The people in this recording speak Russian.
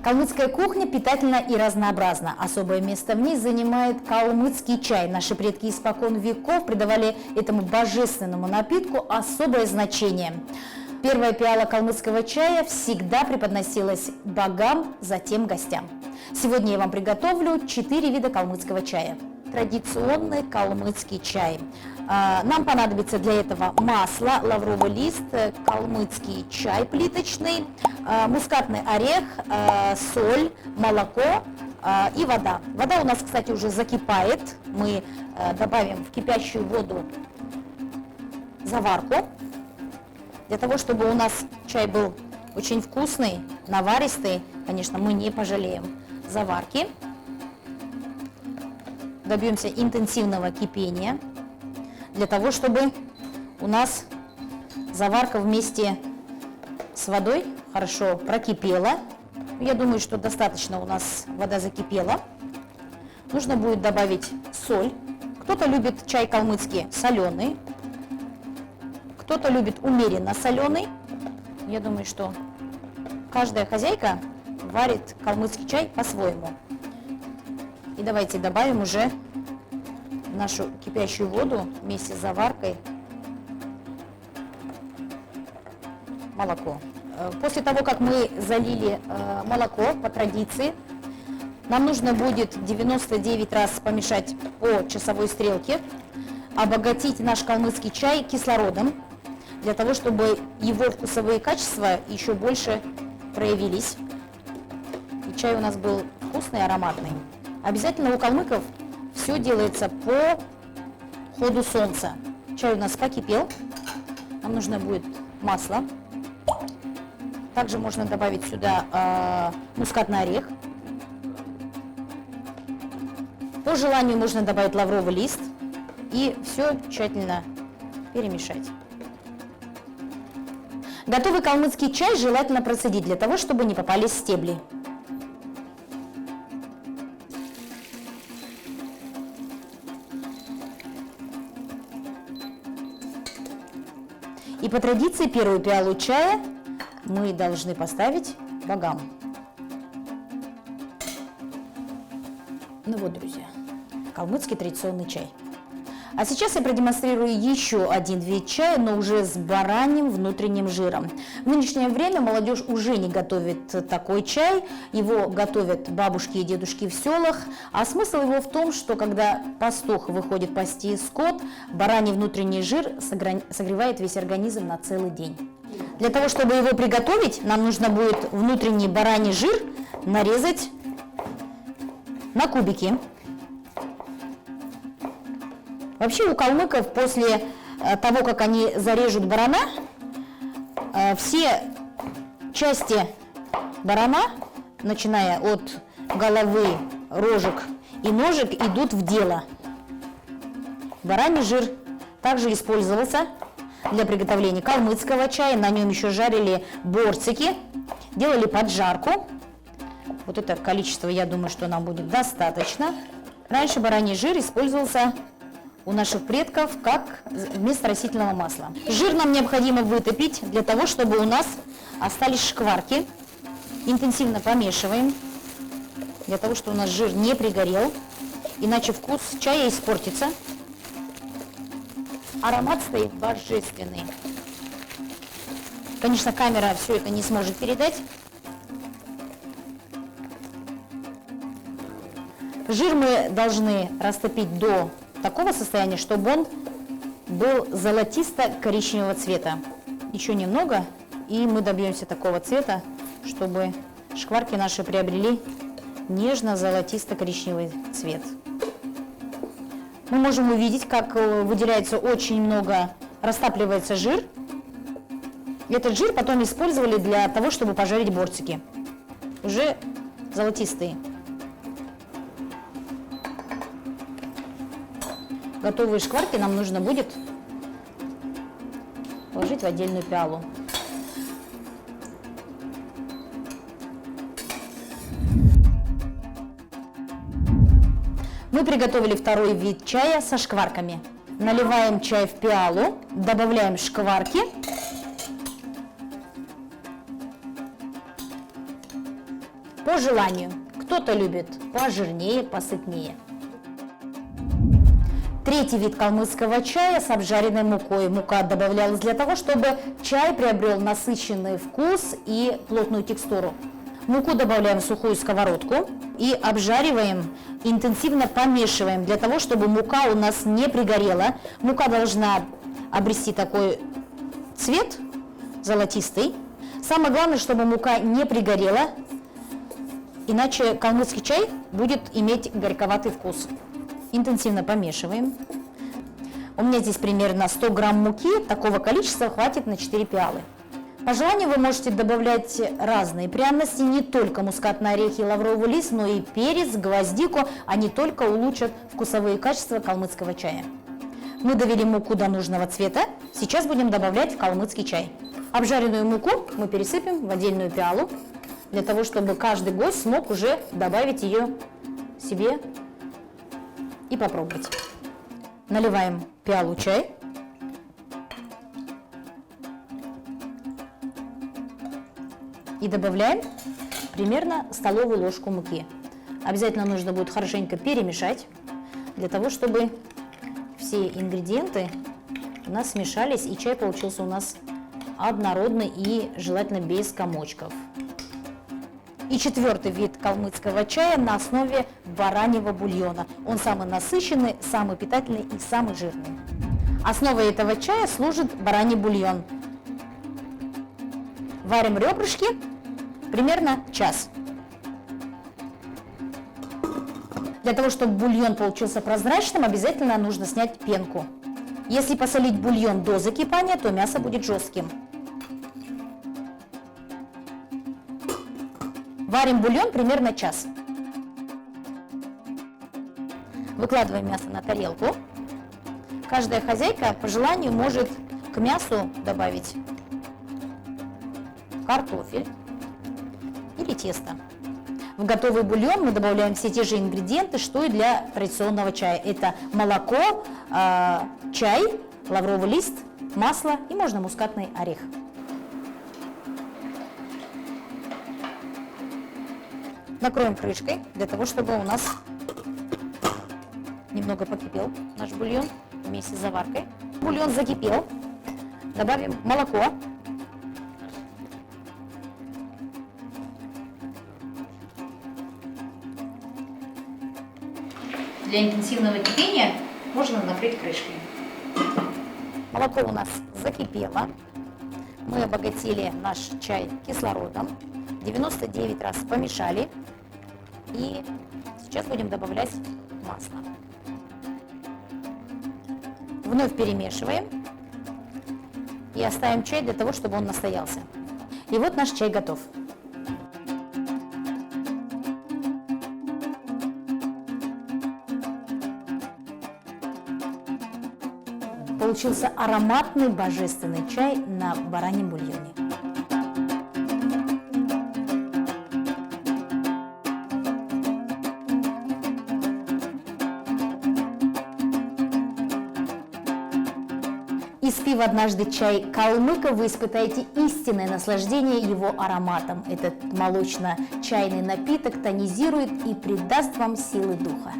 Калмыцкая кухня питательна и разнообразна. Особое место в ней занимает калмыцкий чай. Наши предки испокон веков придавали этому божественному напитку особое значение. Первая пиала калмыцкого чая всегда преподносилась богам, затем гостям. Сегодня я вам приготовлю 4 вида калмыцкого чая. Традиционный калмыцкий чай. Нам понадобится для этого масло, лавровый лист, калмыцкий чай плиточный, мускатный орех, соль, молоко и вода. Вода у нас, кстати, уже закипает. Мы добавим в кипящую воду заварку. Для того, чтобы у нас чай был очень вкусный, наваристый, конечно, мы не пожалеем заварки. Добьемся интенсивного кипения, для того, чтобы у нас заварка вместе с водой хорошо прокипела. Я думаю, что достаточно у нас вода закипела. Нужно будет добавить соль. Кто-то любит чай калмыцкий соленый, кто-то любит умеренно соленый. Я думаю, что каждая хозяйка варит калмыцкий чай по-своему. И давайте добавим уже в нашу кипящую воду вместе с заваркой молоко. После того, как мы залили молоко по традиции, нам нужно будет 99 раз помешать по часовой стрелке, обогатить наш калмыцкий чай кислородом, для того, чтобы его вкусовые качества еще больше проявились. И чай у нас был вкусный, ароматный. Обязательно у калмыков все делается по ходу солнца. Чай у нас покипел, нам нужно будет масло. Также можно добавить сюда мускатный орех. По желанию можно добавить лавровый лист и все тщательно перемешать. Готовый калмыцкий чай желательно процедить для того, чтобы не попались стебли. И по традиции первую пиалу чая мы должны поставить богам. Ну вот, друзья, калмыцкий традиционный чай. А сейчас я продемонстрирую еще один вид чая, но уже с бараньим внутренним жиром. В нынешнее время молодежь уже не готовит такой чай, его готовят бабушки и дедушки в селах, а смысл его в том, что когда пастух выходит пасти скот, бараний внутренний жир согревает весь организм на целый день. Для того, чтобы его приготовить, нам нужно будет внутренний бараний жир нарезать на кубики. Вообще у калмыков после того, как они зарежут барана, все части барана, начиная от головы, рожек и ножек, идут в дело. Бараний жир также использовался для приготовления калмыцкого чая, на нем еще жарили борцики, делали поджарку. Вот это количество, я думаю, что нам будет достаточно. Раньше бараний жир использовался у наших предков как вместо растительного масла. Жир нам необходимо вытопить для того, чтобы у нас остались шкварки. Интенсивно помешиваем, для того, чтобы у нас жир не пригорел, иначе вкус чая испортится. Аромат стоит божественный. Конечно, камера все это не сможет передать. Жир мы должны растопить до такого состояния, чтобы он был золотисто-коричневого цвета. Еще немного, и мы добьемся такого цвета, чтобы шкварки наши приобрели нежно-золотисто-коричневый цвет. Мы можем увидеть, как выделяется очень много, растапливается жир. Этот жир потом использовали для того, чтобы пожарить борцики. Уже золотистые. Готовые шкварки нам нужно будет положить в отдельную пиалу. Мы приготовили второй вид чая со шкварками. Наливаем чай в пиалу, добавляем шкварки. По по желанию. Кто-то любит пожирнее, посытнее. Третий вид калмыцкого чая с обжаренной мукой. Мука добавлялась для того, чтобы чай приобрел насыщенный вкус и плотную текстуру. Муку добавляем в сухую сковородку и обжариваем, интенсивно помешиваем, для того, чтобы мука у нас не пригорела. Мука должна обрести такой цвет золотистый. Самое главное, чтобы мука не пригорела, иначе калмыцкий чай будет иметь горьковатый вкус. Интенсивно помешиваем. У меня здесь примерно 100 грамм муки, такого количества хватит на 4 пиалы. По желанию вы можете добавлять разные пряности, не только мускатные орехи и лавровый лист, но и перец, гвоздику, они только улучшат вкусовые качества калмыцкого чая. Мы довели муку до нужного цвета, сейчас будем добавлять калмыцкий чай. Обжаренную муку мы пересыпем в отдельную пиалу, для того, чтобы каждый гость смог уже добавить ее себе и попробовать. Наливаем пиалу чай. И добавляем примерно столовую ложку муки. Обязательно нужно будет хорошенько перемешать, для того, чтобы все ингредиенты у нас смешались и чай получился у нас однородный и желательно без комочков. И четвертый вид калмыцкого чая на основе бараньего бульона. Он самый насыщенный, самый питательный и самый жирный. Основой этого чая служит бараний бульон. Варим ребрышки примерно час. Для того, чтобы бульон получился прозрачным, обязательно нужно снять пенку. Если посолить бульон до закипания, то мясо будет жестким. Варим бульон примерно час. Выкладываем мясо на тарелку. Каждая хозяйка по желанию может к мясу добавить картофель или тесто. В готовый бульон мы добавляем все те же ингредиенты, что и для традиционного чая. Это молоко, чай, лавровый лист, масло и можно мускатный орех. Накроем крышкой, для того, чтобы у нас немного покипел наш бульон вместе с заваркой. Бульон закипел. Добавим молоко. Для интенсивного кипения можно накрыть крышкой. Молоко у нас закипело. Мы обогатили наш чай кислородом. 99 раз помешали. И сейчас будем добавлять масло. Вновь перемешиваем. И оставим чай для того, чтобы он настоялся. И вот наш чай готов. Получился ароматный божественный чай на бараньем бульоне. Испив однажды чай калмыка, вы испытаете истинное наслаждение его ароматом. Этот молочно-чайный напиток тонизирует и придаст вам силы духа.